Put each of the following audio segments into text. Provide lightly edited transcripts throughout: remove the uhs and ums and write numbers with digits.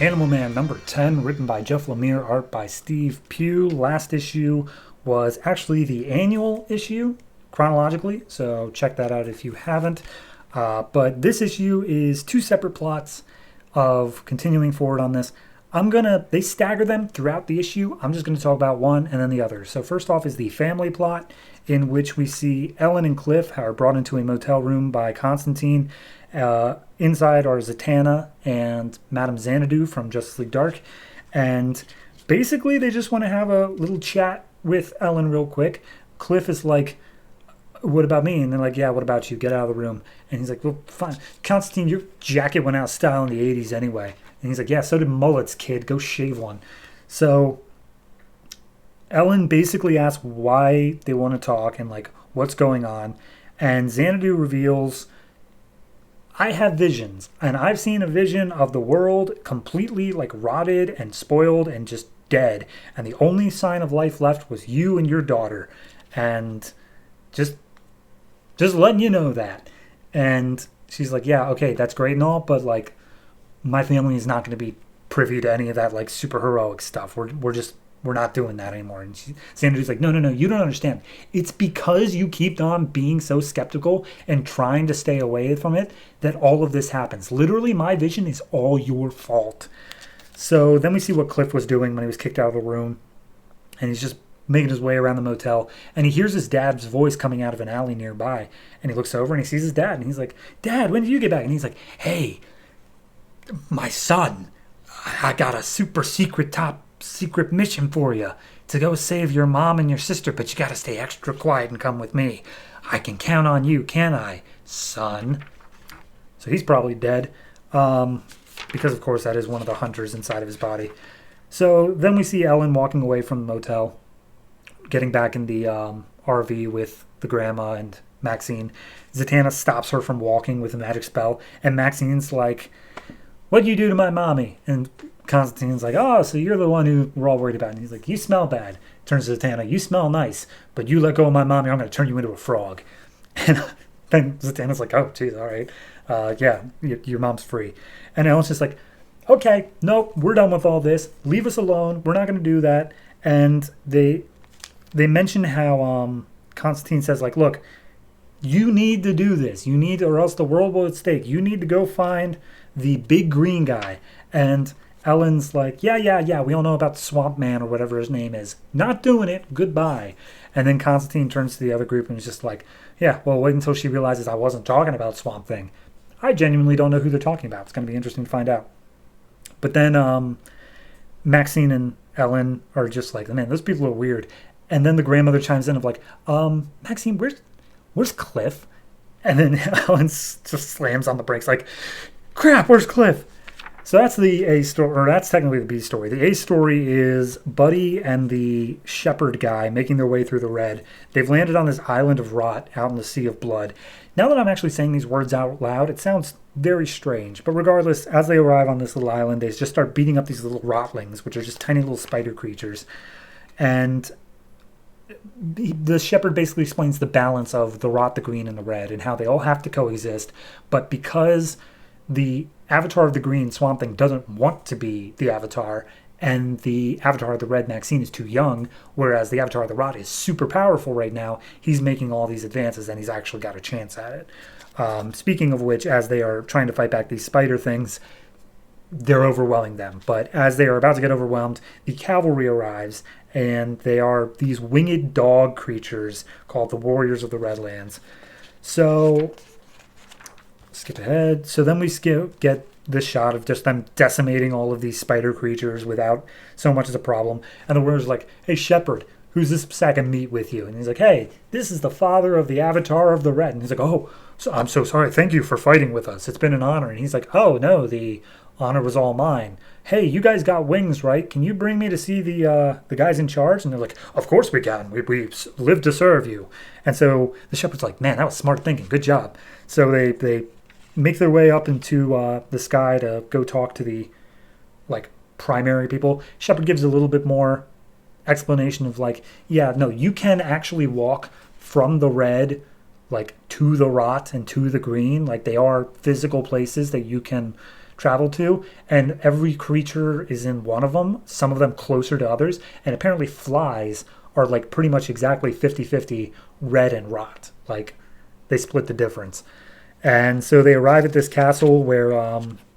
Animal Man number 10, written by Jeff Lemire, art by Steve Pugh. Last issue was actually the annual issue, chronologically, so check that out if you haven't. But this issue is two separate plots of continuing forward on this. They stagger them throughout the issue. I'm just gonna talk about one and then the other. So first off is the family plot, in which we see Ellen and Cliff are brought into a motel room by Constantine. Inside are Zatanna and Madame Xanadu from Justice League Dark. And basically they just want to have a little chat with Ellen real quick. Cliff is like, what about me? And they're like, yeah, what about you? Get out of the room. And he's like, well, fine. Constantine, your jacket went out of style in the 80s anyway. And he's like, yeah, so did mullets, kid. Go shave one. So Ellen basically asks why they want to talk and like what's going on. And Xanadu reveals, I have visions, and I've seen a vision of the world completely like rotted and spoiled and just dead. And the only sign of life left was you and your daughter. And just letting you know that. And she's like, yeah, okay, that's great and all, but like my family is not going to be privy to any of that like super heroic stuff. We're not doing that anymore. And Xanadu's like, no, you don't understand. It's because you keep on being so skeptical and trying to stay away from it that all of this happens. Literally, my vision is all your fault. So then we see what Cliff was doing when he was kicked out of the room. And he's just making his way around the motel. And he hears his dad's voice coming out of an alley nearby. And he looks over and he sees his dad. And he's like, Dad, when did you get back? And he's like, hey, my son, I got a super secret mission for you to go save your mom and your sister, but you gotta stay extra quiet and come with me. I can count on you, can I, son? So he's probably dead, because of course that is one of the hunters inside of his body. So then we see Ellen walking away from the motel, getting back in the RV with the grandma and Maxine. Zatanna stops her from walking with a magic spell, and Maxine's like, what'd you do to my mommy? And Constantine's like, oh, so you're the one who we're all worried about. And he's like, you smell bad. Turns to Zatanna, you smell nice, but you let go of my mommy, I'm going to turn you into a frog. And then Zatanna's like, oh, geez, all right. Yeah, your mom's free. And Ellen's just like, okay, nope, we're done with all this. Leave us alone. We're not going to do that. And they mention how Constantine says, like, look, you need to do this. You need, or else the world will at stake. You need to go find the big green guy. And Ellen's like, yeah, we all know about the Swamp Man or whatever his name is. Not doing it. Goodbye. And then Constantine turns to the other group and is just like, yeah, well, wait until she realizes I wasn't talking about Swamp Thing. I genuinely don't know who they're talking about. It's going to be interesting to find out. But then Maxine and Ellen are just like, man, those people are weird. And then the grandmother chimes in of like, Maxine, where's Cliff? And then Ellen just slams on the brakes like, crap, where's Cliff? So that's the A story, or that's technically the B story. The A story is Buddy and the shepherd guy making their way through the red. They've landed on this island of rot out in the sea of blood. Now that I'm actually saying these words out loud, it sounds very strange. But regardless, as they arrive on this little island, they just start beating up these little rotlings, which are just tiny little spider creatures. And the shepherd basically explains the balance of the rot, the green, and the red, and how they all have to coexist. But because the avatar of the green, Swamp Thing, doesn't want to be the avatar, and the avatar of the red, Maxine, is too young, whereas the avatar of the rot is super powerful right now, he's making all these advances and he's actually got a chance at it. Speaking of which, as they are trying to fight back these spider things, they're overwhelming them. But as they are about to get overwhelmed, the cavalry arrives, and they are these winged dog creatures called the Warriors of the Redlands. So skip ahead. So then we get this shot of just them decimating all of these spider creatures without so much as a problem. And the Warrior's like, hey, Shepherd, who's this sack of meat with you? And he's like, hey, this is the father of the Avatar of the Red. And he's like, oh, so I'm so sorry. Thank you for fighting with us. It's been an honor. And he's like, oh, no, the honor was all mine. Hey, you guys got wings, right? Can you bring me to see the guys in charge? And they're like, of course we can. We live to serve you. And so the shepherd's like, man, that was smart thinking. Good job. So they make their way up into the sky to go talk to the like primary people. Shepherd gives a little bit more explanation of like, yeah, no, you can actually walk from the red like to the rot and to the green. Like they are physical places that you can travel to, and every creature is in one of them, some of them closer to others, and apparently flies are like pretty much exactly 50-50 red and rot. Like they split the difference. And so they arrive at this castle where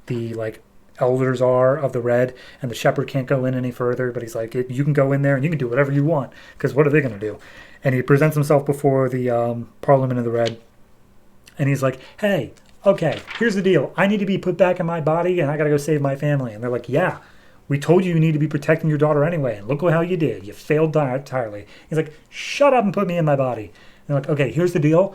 the like elders are of the red, and the shepherd can't go in any further, but he's like, you can go in there and you can do whatever you want, because what are they going to do? And he presents himself before the Parliament of the Red, and he's like, hey, okay, here's the deal. I need to be put back in my body, and I got to go save my family. And they're like, yeah, we told you need to be protecting your daughter anyway, and look how you did. You failed entirely. He's like, shut up and put me in my body. And they're like, okay, here's the deal.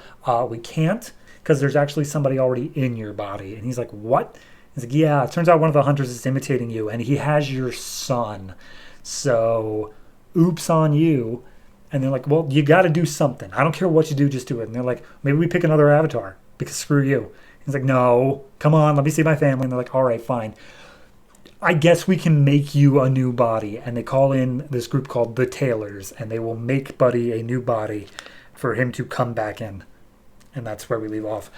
We can't, because there's actually somebody already in your body. And he's like, what? He's like, yeah, it turns out one of the hunters is imitating you, and he has your son. So, oops on you. And they're like, well, you got to do something. I don't care what you do, just do it. And they're like, maybe we pick another avatar, because screw you. He's like, no, come on, let me see my family. And they're like, all right, fine. I guess we can make you a new body. And they call in this group called the Tailors, and they will make Buddy a new body for him to come back in. And that's where we leave off.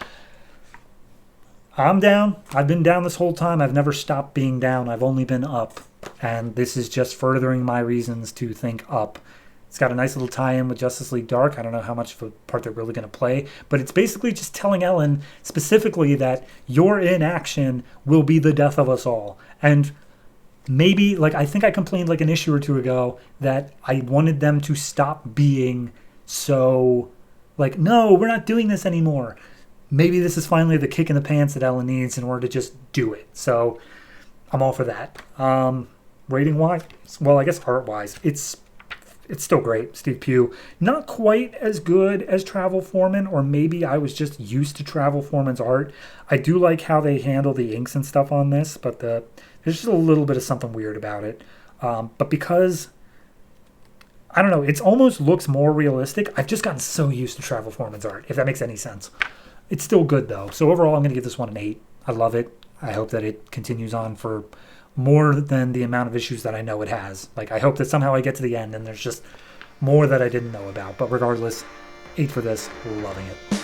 I'm down. I've been down this whole time. I've never stopped being down. I've only been up. And this is just furthering my reasons to think up. It's got a nice little tie-in with Justice League Dark. I don't know how much of a part they're really going to play. But it's basically just telling Ellen specifically that your inaction will be the death of us all. And maybe, like, I think I complained like an issue or two ago that I wanted them to stop being so, like, no, we're not doing this anymore. Maybe this is finally the kick in the pants that Ellen needs in order to just do it. So I'm all for that. Rating-wise, well, I guess art-wise, it's still great. Steve Pugh, not quite as good as Travel Foreman, or maybe I was just used to Travel Foreman's art. I do like how they handle the inks and stuff on this, but there's just a little bit of something weird about it. But because, I don't know, it almost looks more realistic. I've just gotten so used to Travel Foreman's art, if that makes any sense. It's still good, though. So overall, I'm going to give this one an 8. I love it. I hope that it continues on for more than the amount of issues that I know it has. Like, I hope that somehow I get to the end and there's just more that I didn't know about. But regardless, 8 for this. Loving it.